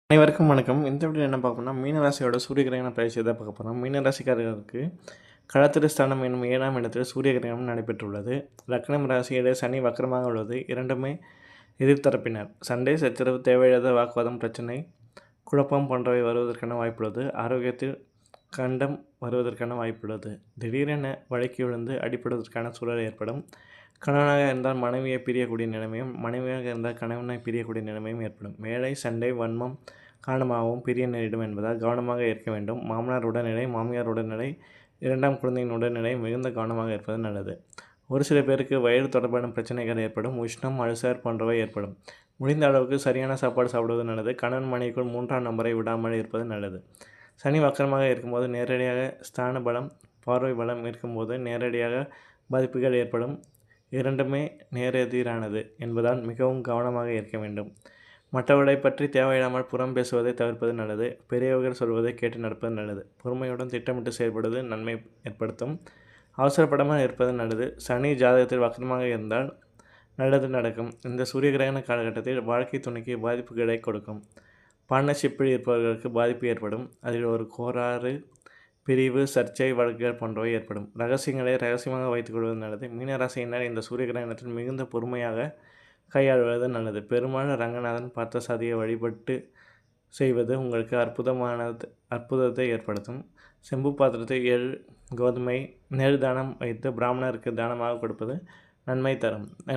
அனைவருக்கும் வணக்கம். இந்த வீடியோ என்ன பார்ப்போம்னா, மீனராசியோட சூரிய கிரகண பயிற்சியை தான் பார்க்க போகிறோம். மீனராசிக்காரர்களுக்கு களத்திர ஸ்தானம் என்னும் 7ஆம் இடத்தில் சூரிய கிரகணம் நடைபெற்றுள்ளது. லக்னம் ராசியிலே சனி வக்கரமாக உள்ளது. இரண்டுமே எதிர்த்தரப்பினர். சண்டை, சச்சரவு, தேவையில்லாத வாக்குவாதம், பிரச்சனை, குழப்பம் போன்றவை வருவதற்கான வாய்ப்புள்ளது. ஆரோக்கியத்தில் கண்டம் வருவதற்கான வாய்ப்புள்ளது. திடீரென வழுக்கி விழுந்து அடிபடுவதற்கான சூழல் ஏற்படும். கணவனாக இருந்தால் மனைவியை பிரியக்கூடிய நிலைமையும், மனைவியாக இருந்தால் கணவனை பிரியக்கூடிய நிலைமையும் ஏற்படும். வேலை, சண்டை, வன்மம் காரணமாகவும் பிரிய நேரிடும் என்பதால் கவனமாக இருக்க வேண்டும். மாமனார் உடல்நிலை, மாமியார் உடல்நிலை, 2ஆம் குழந்தையின் உடல்நிலை மிகுந்த கவனமாக இருப்பது நல்லது. ஒரு சில பேருக்கு வயிறு தொடர்பான பிரச்சனைகள் ஏற்படும். உஷ்ணம், அல்சர் போன்றவை ஏற்படும். முடிந்த அளவுக்கு சரியான சாப்பாடு சாப்பிடுவது நல்லது. கணவன் மனைவிக்குள் 3ஆம் நபரை விடாமல் இருப்பது நல்லது. சனி வக்கரமாக இருக்கும்போது நேரடியாக ஸ்தான பலம், பார்வை பலம் இருக்கும்போது நேரடியாக பாதிப்புகள் ஏற்படும். இரண்டுமே நேரெதிரானது என்பதால் மிகவும் கவனமாக இருக்க வேண்டும். மற்றவர்களை பற்றி தேவையில்லாமல் புறம் பேசுவதை தவிர்ப்பது நல்லது. பெரியவர்கள் சொல்வதை கேட்டு நடப்பது நல்லது. பொறுமையுடன் திட்டமிட்டு செயல்படுவது நன்மை ஏற்படுத்தும். அவசரப்படாமல் இருப்பது நல்லது. சனி ஜாதகத்தில் வக்கரமாக இருந்தால் நல்லது நடக்கும். இந்த சூரிய கிரகண காலகட்டத்தில் வாழ்க்கை துணைக்கு பாதிப்புகளை கொடுக்கும். பார்ட்னர்ஷிப்பில் இருப்பவர்களுக்கு பாதிப்பு ஏற்படும். அதில் ஒரு கோளாறு, பிரிவு, சர்ச்சை, வழக்குகள் போன்றவை ஏற்படும். ரகசியங்களை ரகசியமாக வைத்துக்கொள்வது நல்லது. மீனராசியினர் இந்த சூரிய கிரகணத்தில் மிகுந்த பொறுமையாக கையாளுவது நல்லது. பெருமாள், ரங்கநாதன், பார்த்தசாதியை வழிபட்டு செய்வது உங்களுக்கு அற்புதத்தை ஏற்படுத்தும். செம்பு பாத்திரத்தில் எள், கோதுமை, நெல் தானம் வைத்து பிராமணருக்கு தானமாக கொடுப்பது நன்மை தரும்.